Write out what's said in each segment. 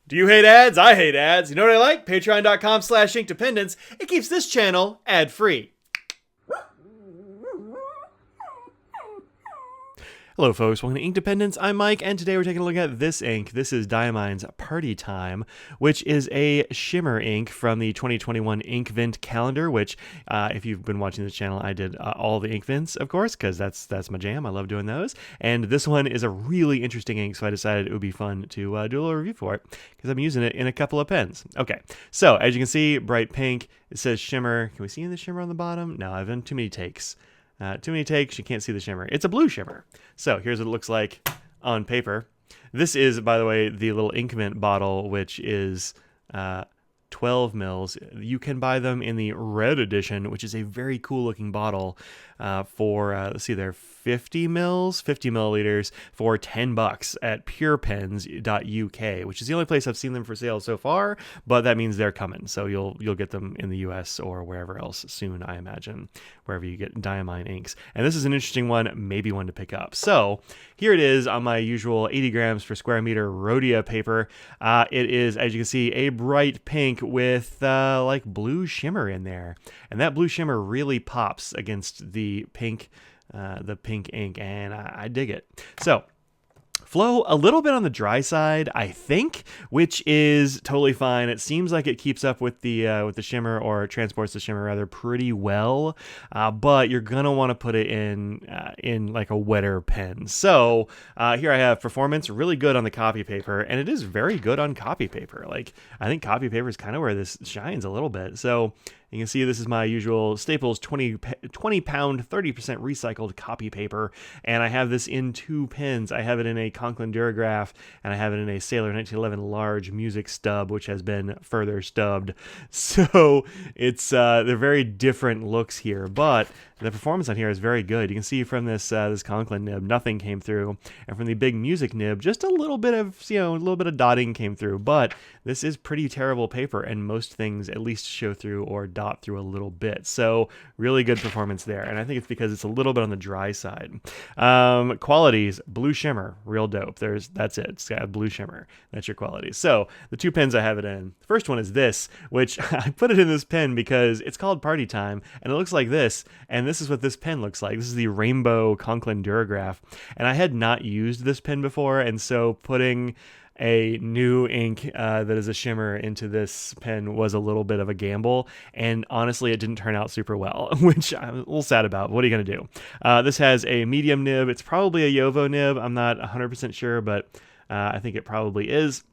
Do you hate ads? I hate ads. You know what I like? Patreon.com/inkdependence. It keeps this channel ad-free. Hello folks, welcome to Inkdependence. I'm Mike, and today we're taking a look at this ink. This is Diamine's Party Time, which is a shimmer ink from the 2021 Inkvent Calendar, which, if you've been watching this channel, I did all the Inkvents, of course, because that's my jam. I love doing those. And this one is a really interesting ink, so I decided it would be fun to do a little review for it, because I'm using it in a couple of pens. Okay, so as you can see, bright pink. It says shimmer. Can we see the shimmer on the bottom? No, I've done too many takes. Too many takes, you can't see the shimmer. It's a blue shimmer. So here's what it looks like on paper. This is, by the way, the little Inkvent bottle, which is 12 mils. You can buy them in the red edition, which is a very cool looking bottle for, let's see there, 50 milliliters for $10 at purepens.uk, which is the only place I've seen them for sale so far, but that means they're coming. So you'll get them in the US or wherever else soon, I imagine, wherever you get Diamine inks. And this is an interesting one, maybe one to pick up. So here it is on my usual 80 grams per square meter Rhodia paper. It is, as you can see, a bright pink with like blue shimmer in there. And that blue shimmer really pops against the pink ink, and I dig it. So flow a little bit on the dry side, I think, which is totally fine. It seems like it keeps up with the shimmer, or transports the shimmer rather, pretty well. But you're gonna want to put it in like a wetter pen. So here I have performance really good on the copy paper, and it is very good on copy paper. Like, I think copy paper is kind of where this shines a little bit. So you can see this is my usual Staples 20 pound 30% recycled copy paper, and I have this in two pens. I have it in a Conklin Durograph, and I have it in a Sailor 1911 large music stub, which has been further stubbed. So it's they're very different looks here, but the performance on here is very good. You can see from this this Conklin nib, nothing came through, and from the big music nib, just a little bit of a little bit of dotting came through. But this is pretty terrible paper, and most things at least show through or dot through a little bit. So really good performance there, and I think it's because it's a little bit on the dry side. Qualities: blue shimmer, real dope. That's it. It's got a blue shimmer. That's your qualities. So the two pens I have it in. The first one is this, which I put it in this pen because it's called Party Time, and it looks like this, and this is what this pen looks like. This is the Rainbow Conklin Durograph, and I had not used this pen before, and so putting a new ink that is a shimmer into this pen was a little bit of a gamble, and honestly it didn't turn out super well, which I'm a little sad about. What are you going to do? This has a medium nib. It's probably a Yovo nib. I'm not 100% sure, but I think it probably is.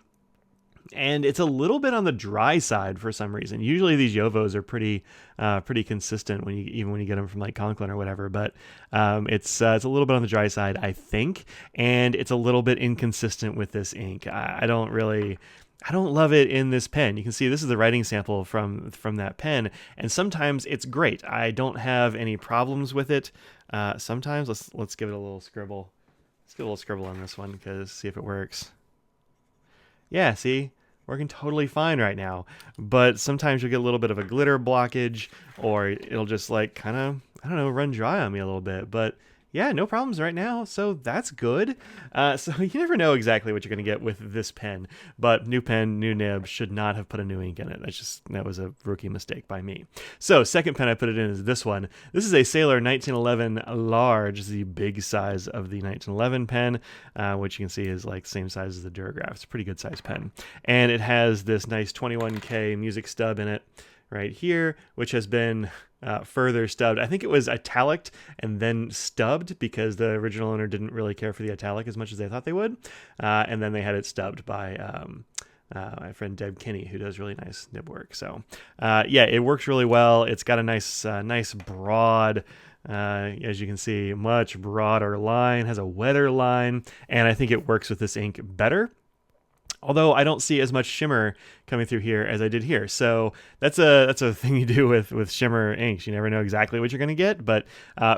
And it's a little bit on the dry side for some reason. Usually these Yovos are pretty consistent even when you get them from like Conklin or whatever. But it's a little bit on the dry side, I think, and it's a little bit inconsistent with this ink. I don't love it in this pen. You can see this is the writing sample from that pen, and sometimes it's great. I don't have any problems with it. Sometimes let's give it a little scribble. Let's get a little scribble on this one, because see if it works. Yeah, see? Working totally fine right now. But sometimes you'll get a little bit of a glitter blockage, or it'll just like kind of, I don't know, run dry on me a little bit. But yeah, no problems right now, so that's good. So you never know exactly what you're going to get with this pen, but new pen, new nib, should not have put a new ink in it. That was a rookie mistake by me. So second pen I put it in is this one. This is a Sailor 1911 large, the big size of the 1911 pen, which you can see is like same size as the Durograph. It's a pretty good size pen. And it has this nice 21K music stub in it right here, which has been further stubbed. I think it was italic and then stubbed because the original owner didn't really care for the italic as much as they thought they would. And then they had it stubbed by my friend Deb Kinney, who does really nice nib work. So yeah, it works really well. It's got a nice broad, as you can see, much broader line, has a wetter line, and I think it works with this ink better. Although I don't see as much shimmer coming through here as I did here. So that's a thing you do with shimmer inks. You never know exactly what you're going to get, but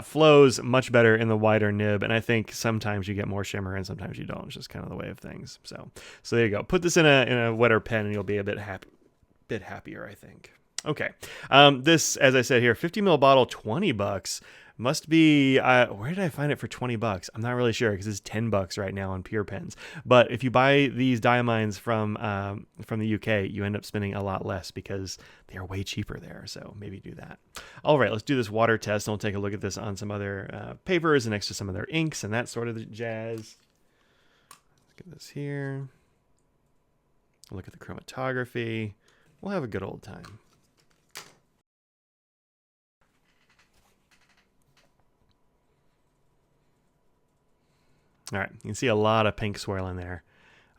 flows much better in the wider nib. And I think sometimes you get more shimmer and sometimes you don't. It's just kind of the way of things. So there you go. Put this in a wetter pen and you'll be a bit happier, I think. Okay. This, as I said here, 50 ml bottle, $20. Must be, where did I find it for 20 bucks? I'm not really sure because it's 10 bucks right now on Pure Pens. But if you buy these Diamines from the UK, you end up spending a lot less because they are way cheaper there. So maybe do that. All right, let's do this water test. And we'll take a look at this on some other papers and next to some other inks and that sort of jazz. Let's get this here. Look at the chromatography. We'll have a good old time. All right, you can see a lot of pink swirling there.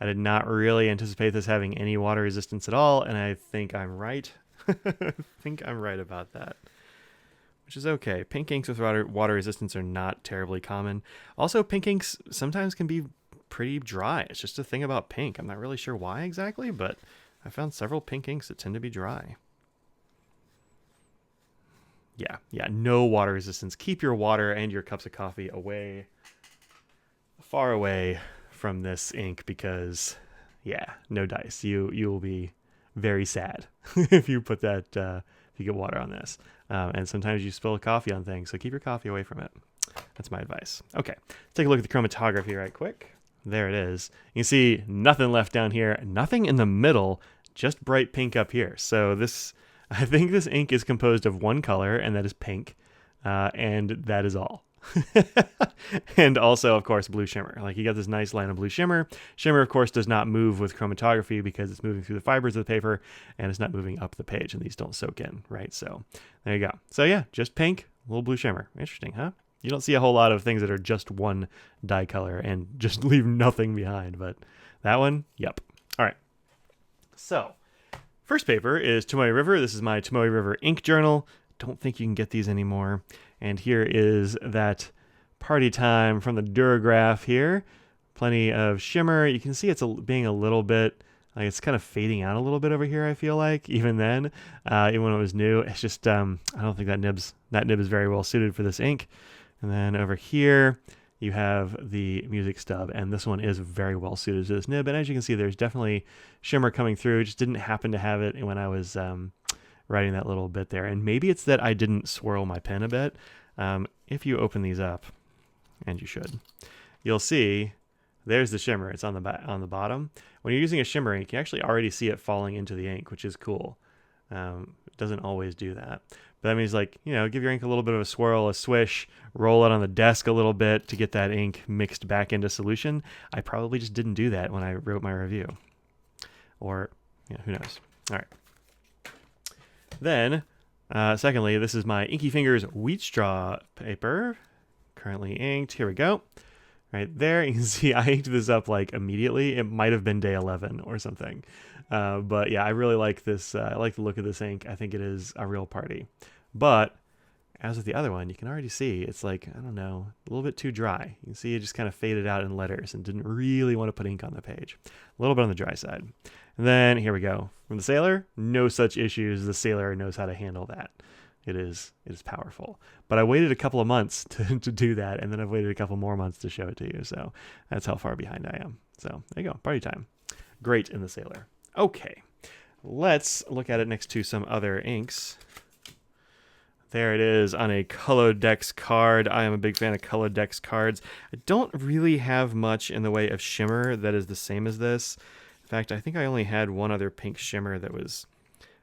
I did not really anticipate this having any water resistance at all, and I think I'm right. I think I'm right about that, which is okay. Pink inks with water resistance are not terribly common. Also, pink inks sometimes can be pretty dry. It's just a thing about pink. I'm not really sure why exactly, but I found several pink inks that tend to be dry. Yeah, no water resistance. Keep your water and your cups of coffee away, far away from this ink because, yeah, no dice. You will be very sad if you put that, if you get water on this. And sometimes you spill coffee on things, so keep your coffee away from it. That's my advice. Okay, let's take a look at the chromatography right quick. There it is. You can see nothing left down here, nothing in the middle, just bright pink up here. So this, I think this ink is composed of one color, and that is pink, and that is all. And also, of course, blue shimmer. Like, you got this nice line of blue shimmer. Shimmer, of course, does not move with chromatography because it's moving through the fibers of the paper, and it's not moving up the page, and these don't soak in, right? So there you go. So yeah, just pink, a little blue shimmer. Interesting, huh? You don't see a whole lot of things that are just one dye color and just leave nothing behind, but that one, yep. All right. So, first paper is Tomoe River. This is my Tomoe River ink journal. Don't think you can get these anymore. And here is that Party Time from the Durograph here. Plenty of shimmer. You can see it's being a little bit, like, it's kind of fading out a little bit over here, I feel like, even then. Even when it was new. It's just, I don't think that nib is very well suited for this ink. And then over here, you have the music stub, and this one is very well suited to this nib. And as you can see, there's definitely shimmer coming through. Just didn't happen to have it when I was writing that little bit there. And maybe it's that I didn't swirl my pen a bit. If you open these up, and you should, you'll see there's the shimmer. It's on the bottom. When you're using a shimmer ink, you actually already see it falling into the ink, which is cool. It doesn't always do that. But that means, like, you know, give your ink a little bit of a swirl, a swish, roll it on the desk a little bit to get that ink mixed back into solution. I probably just didn't do that when I wrote my review. Or, yeah, who knows. All right. Then, secondly, this is my Inky Fingers wheat straw paper. Currently inked. Here we go. Right there, you can see I inked this up like immediately. It might have been day 11 or something. But yeah, I really like this. I like the look of this ink. I think it is a real party. But as with the other one, you can already see it's like, I don't know, a little bit too dry. You can see it just kind of faded out in letters and didn't really want to put ink on the page. A little bit on the dry side. And then here we go. From the Sailor, no such issues. The Sailor knows how to handle that. It is powerful. But I waited a couple of months to do that, and then I've waited a couple more months to show it to you. So that's how far behind I am. So there you go. Party time. Great in the Sailor. Okay. Let's look at it next to some other inks. There it is on a Colodex card. I am a big fan of Colodex cards. I don't really have much in the way of shimmer that is the same as this. In fact, I think I only had one other pink shimmer that was...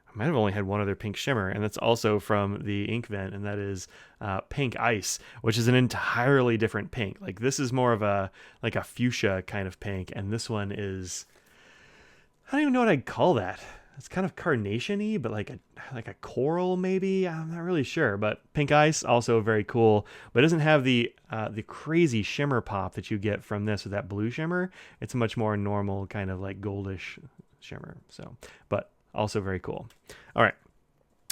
I might have only had one other pink shimmer, and that's also from the Inkvent, and that is Pink Ice, which is an entirely different pink. Like, this is more of a fuchsia kind of pink, and this one is... I don't even know what I'd call that. It's kind of carnation-y, but like a coral maybe. I'm not really sure. But Pink Ice, also very cool, but it doesn't have the crazy shimmer pop that you get from this with that blue shimmer. It's a much more normal kind of like goldish shimmer. So, but also very cool. All right.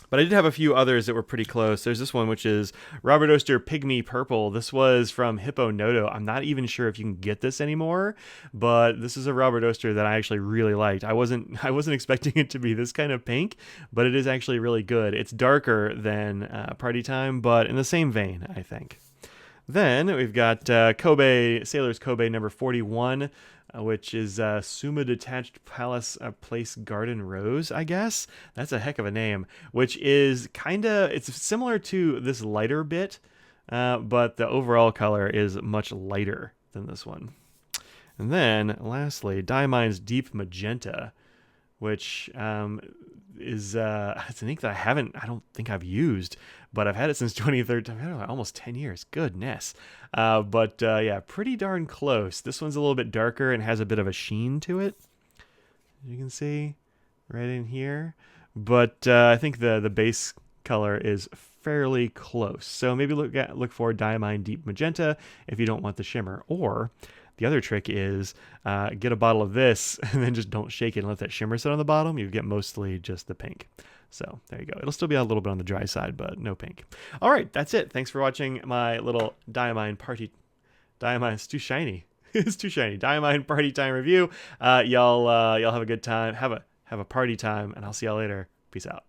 But I did have a few others that were pretty close. There's this one, which is Robert Oster Pygmy Purple. This was from Hippo Noto. I'm not even sure if you can get this anymore, but this is a Robert Oster that I actually really liked. I wasn't expecting it to be this kind of pink, but it is actually really good. It's darker than Party Time, but in the same vein, I think. Then we've got Kobe, Sailor's Kobe number 41, which is Suma Detached Palace Place Garden Rose, I guess. That's a heck of a name, which is it's similar to this lighter bit but the overall color is much lighter than this one. And then, lastly, Diamine's Deep Magenta, which is it's an ink that I don't think I've used, but I've had it since 2013. I don't know, almost 10 years. Goodness. But yeah, pretty darn close. This one's a little bit darker and has a bit of a sheen to it. You can see right in here. But I think the base color is fairly close. So maybe look for Diamine Deep Magenta if you don't want the shimmer. Or the other trick is get a bottle of this and then just don't shake it and let that shimmer sit on the bottom. You get mostly just the pink. So there you go. It'll still be a little bit on the dry side, but no pink. All right, that's it. Thanks for watching my little Diamine it's too shiny. It's too shiny. Diamine party time review. Y'all have a good time. Have a party time, and I'll see y'all later. Peace out.